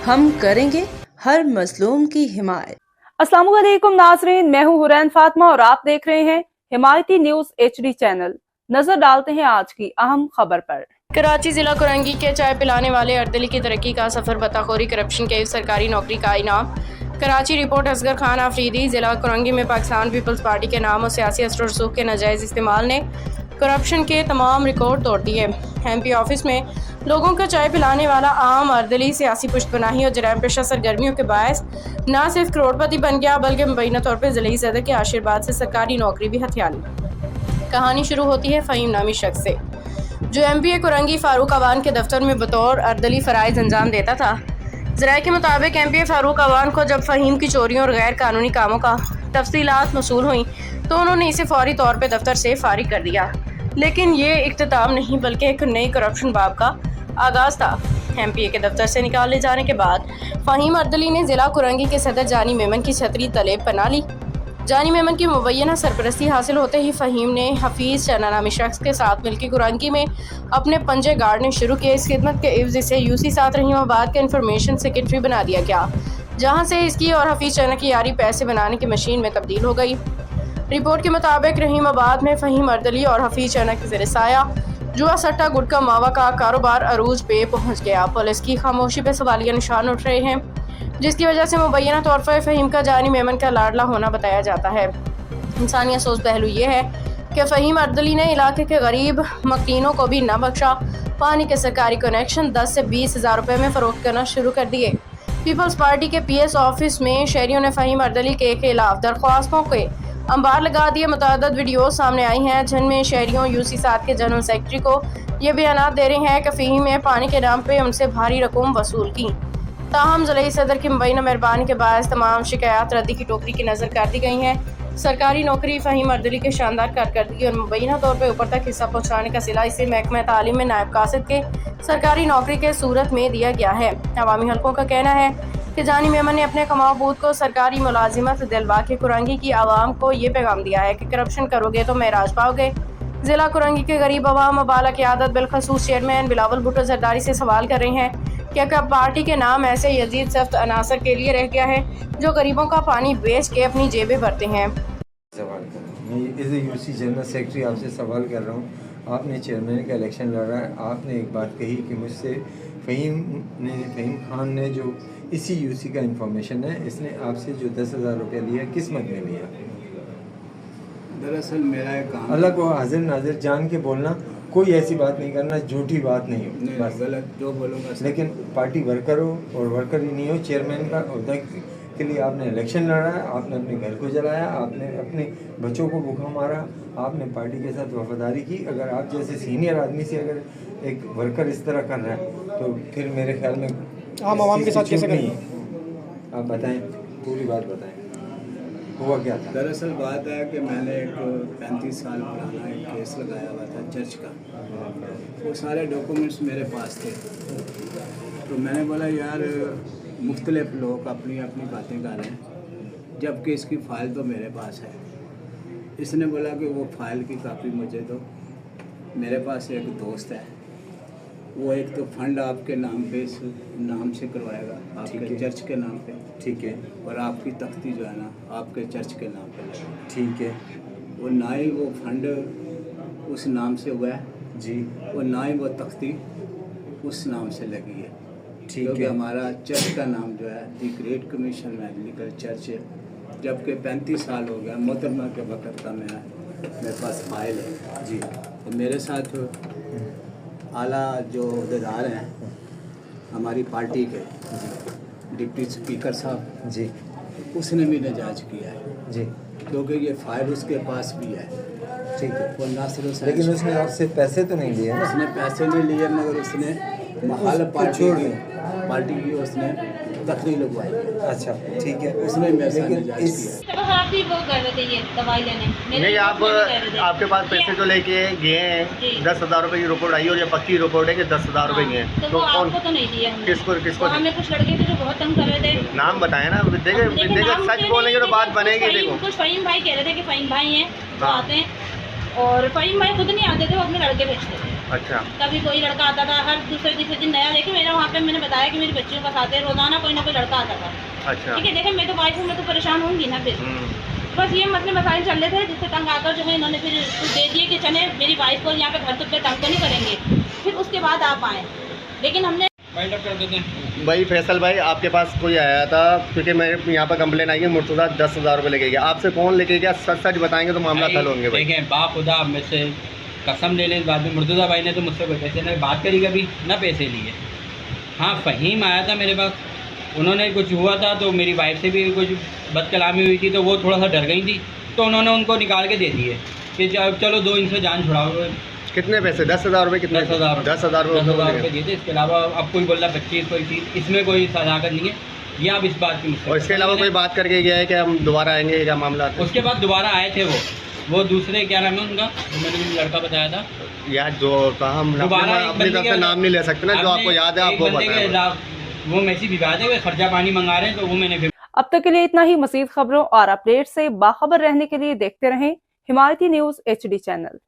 हम करेंगे हर मजलूम की हिमायत। अस्सलाम वालेकुम नाजरीन, मैं हूं हुरैन फातिमा और आप देख रहे हैं हिमायती न्यूज HD चैनल। नजर डालते हैं आज की अहम खबर पर। कराची जिला कुरंगी के चाय पिलाने वाले अर्दली की तरक्की का सफर बताखोरी करप्शन के सरकारी नौकरी का इनाम। कराची रिपोर्ट असगर खान आफरीदी। जिला कुरंगी में पाकिस्तान पीपल्स पार्टी के नाम और सियासी असर रसूख के नाजायज़ इस्तेमाल ने करप्शन के तमाम रिकॉर्ड तोड़ दिए। MP ऑफिस में लोगों को चाय पिलाने वाला आम अर्दली सियासी पुष्टपनाही और जराइम पेशा सरगर्मियों के बायस न सिर्फ करोड़पति बन गया बल्कि मुबैना तौर पर ज़िले सदर के आशीर्वाद से सरकारी नौकरी भी हथिया ली। कहानी शुरू होती है फ़हीम नामी शख्स से, जो MPA कुरंगी फारूक अवान के दफ्तर में बतौर अर्दली फ़राइज़ अंजाम देता था। ज़राए के मुताबिक MPA फारूक अवान को जब फ़हीम की चोरियों और गैर कानूनी कामों का तफसीलात मसूल हुई तो उन्होंने इसे फौरी तौर पर दफ्तर से फारिग कर दिया। लेकिन ये इख्तिताम नहीं बल्कि एक नई करप्शन बाब का आगाज़ था। MPA के दफ्तर से निकाल ले जाने के बाद फ़हीम अर्दली ने ज़िला कुरंगी के सदर जानी मेमन की छतरी तले पना ली। जानी मेमन की मुबैना सरपरस्ती हासिल होते ही फ़हीम ने हफीज़ चना नामी शख्स के साथ मिलकर कुरंगी में अपने पंजे गाड़ने शुरू किए। इस खिदमत के इव्ज़ से UC 7 रहीमाबाद के इंफॉर्मेशन सेक्रेटरी बना दिया गया, जहाँ से इसकी और हफीज़ चना की यारी पैसे बनाने की मशीन में तब्दील हो गई। रिपोर्ट के मुताबिक रहीमाबाद में फ़हीम अर्दली और हफीज़ चना के ज़रिए साया जुआ सट्टा गुटका मावा का कारोबार अरूज पे पहुंच गया। पुलिस की खामोशी पे सवालिया निशान उठ रहे हैं, जिसकी वजह से मुबैना तौर पर फ़हीम का जानी मेमन का लाडला होना बताया जाता है। इंसानी अफसोस पहलू ये है कि फ़हीम अर्दली ने इलाके के गरीब मकीनों को भी न बख्शा। पानी के सरकारी कनेक्शन 10 से 20 हज़ार रुपये में फ़रोख्त करना शुरू कर दिए। पीपल्स पार्टी के PS ऑफिस में शहरियों ने फ़हीम अर्दली के खिलाफ दरख्वास्तों के अंबार लगा दिए। मुतअद्दिद वीडियो सामने आई हैं जिनमें शहरियों UC 7 के जनरल सेक्रेटरी को ये बयान दे रहे हैं कि फ़हीम ने पानी के नाम पर उनसे भारी रकम वसूल की। ताहम ज़िले सदर की मुबैना मेहरबानी के बायस तमाम शिकायत रद्दी की टोकरी की नज़र कर दी गई हैं। सरकारी नौकरी फ़हीम अर्दली के शानदार कारकर्दगी और मुबैना तौर पर ऊपर तक हिस्सा पहुँचाने का सिला इसे महकमा तालीम में नायब कासिद के सरकारी नौकरी के सूरत में दिया गया है। अवामी हल्कों का कहना है कि जानी मेमन ने अपने कमाओ बूथ को सरकारी मुलाजिमत दिलवा के कुरंगी की आवाम को ये पैगाम दिया है कि करप्शन करोगे तो मेराज पाओगे। ज़िला कुरंगी के गरीब अवाम बाला क़यादत बिलखसूस चेयरमैन बिलावल भुट्टो जरदारी से सवाल कर रहे हैं कि क्या पार्टी के नाम ऐसे यजीद सख्त अनासर के लिए रह गया है जो गरीबों का पानी बेच के अपनी जेबें भरते हैं। मैं as a UC general secretary आपसे सवाल कर रहा हूँ। आपने चेयरमैन का इलेक्शन लड़ा है। आपने एक बात कही कि मुझसे फ़हीम खान ने जो इसी UC का इंफॉर्मेशन है, इसने आपसे जो 10,000 रुपया लिया किस मद में लिया? दरअसल मेरा एक काम अल्लाह को हाजिर नाजिर जान के बोलना, कोई ऐसी बात नहीं करना, झूठी बात नहीं हो, बस गलत जो बोलूँगा। लेकिन पार्टी वर्कर हो और वर्कर ही नहीं हो, चेयरमैन का अहदा के लिए आपने इलेक्शन लड़ा है, आपने अपने घर को जलाया, आपने अपने बच्चों को भूखा मारा, आपने पार्टी के साथ वफादारी की। अगर आप जैसे सीनियर आदमी से अगर एक वर्कर इस तरह कर रहा है तो फिर मेरे ख्याल में आम आवाम के साथ कैसे नहीं। आप बताएं, पूरी बात बताएं, हुआ क्या था? दरअसल बात है कि मैंने एक 35 साल पुराना एक केस लगाया हुआ था चर्च का। वो सारे डॉक्यूमेंट्स मेरे पास थे, तो मैंने बोला यार मुख्तलिफ लोग अपनी अपनी बातें कर रहे हैं, जबकि इसकी फ़ाइल तो मेरे पास है। इसने बोला कि वो फ़ाइल की कापी मुझे दो। मेरे पास एक दोस्त है, वो एक तो फंड आपके नाम पे इस नाम से करवाएगा, आपके चर्च के नाम पे, ठीक है, और आपकी तख्ती जो है ना आपके चर्च के नाम पे लगी, ठीक है, वो ना ही वो फंड उस नाम से हुआ है जी, और ना ही वो तख्ती उस नाम से लगी है, ठीक है। हमारा चर्च का नाम जो है the great commission mechanical church है। जबकि 35 साल हो गया मोहतरमा के वक़्त का मेरे पास फाइल है जी। तो मेरे साथ आला जो अहदेदार हैं हमारी पार्टी के डिप्टी स्पीकर साहब जी, उसने भी नजायज़ किया है जी, क्योंकि ये फाइल उसके पास भी है, ठीक है। वो नासिर हुसैन, लेकिन उसने आपसे पैसे तो नहीं लिए ना? उसने पैसे नहीं लिए, मगर उसने महल पार्टी की उसने तकरीर लगवाई। अच्छा, ठीक है। उसने मेरे साथ लेकिन नजायज़ इस किया। आप ही वो कर रहे थे ये दवाई लेने नहीं, आप आपके पास पैसे तो लेके गए हैं, 10,000 रुपये की रिपोर्ट आई और ये पक्की रिपोर्ट है कि 10,000 रुपये की है। तो आपको तो नहीं दिया हमने। किसको हमें कुछ लड़के थे जो बहुत तंग कर रहे थे। नाम बताए ना, देखो सच बोलेंगे तो बात बनेगी। देखो कुछ फ़हीम भाई कह रहे थे कि फ़हीम भाई हैं तो आते हैं, और फ़हीम भाई खुद नहीं आते थे, वो अपने लड़के भेजते थे। अच्छा। कभी कोई लड़का आता था, हर दूसरे तीसरे दिन नया। देखिए मेरा वहाँ पे मैंने बताया कि मेरी बच्चियों का साथ है, रोज़ाना कोई ना कोई लड़का आता था। अच्छा। ठीक है, देखिए मैं तो वाइफ हूँ, मैं तो परेशान होंगी ना फिर। बस ये मसले मसाइल चल रहे थे, जिससे तंग आकर जो है इन्होंने फिर दे दिए कि चले मेरी वाइफ को यहाँ पे घर पे तंग तो नहीं करेंगे, फिर उसके बाद आप आएँ। लेकिन हमने भाई फैसल भाई, आपके पास कोई आया था क्योंकि मैं यहाँ पर कंप्लेन आई है, मुर्तज़ा 10,000 रुपये लेके गया। आपसे कौन लेके गया? सच सच बताएंगे तो मामला हल होंगे भाई। देखें, बाखुदा में से कसम ले लें, बाद में मुर्तज़ा भाई ने तो मुझसे कोई पैसे ने बात करी कभी ना पैसे लिए। हाँ, फ़हीम आया था मेरे पास, उन्होंने कुछ हुआ था तो मेरी वाइफ से भी कुछ बदकलामी हुई थी, तो वो थोड़ा सा डर गई थी, तो उन्होंने उनको निकाल के दे दिए कि चलो दो इनसे जान छुड़ाओ। कितने पैसे? 10,000 रुपये? कितने? 10,000 10,000 रुपये दिए थे। इसके अलावा अब कोई बोल रहा 25 कोई चीज़, इसमें कोई सदाकत नहीं है, ये आप इस बात की मुझसे। और इसके अलावा कोई बात करके गया है कि हम दोबारा आएंगे, क्या मामला? उसके बाद दोबारा आए थे वो दूसरे, क्या नाम है उनका, जो मैंने लड़का बताया था यार, जो हम दोबारा अपनी तरफ से नाम नहीं ले सकते ना, जो आपको याद है आप वो बताएं। वो मैसेज भिजवा दे, वो खर्चा पानी मंगा रहे हैं, तो वो मैंने फिर। अब तक के लिए इतना ही। मज़ीद खबरों और अपडेट से बाखबर रहने के लिए देखते रहें हिमायती न्यूज़ HD चैनल।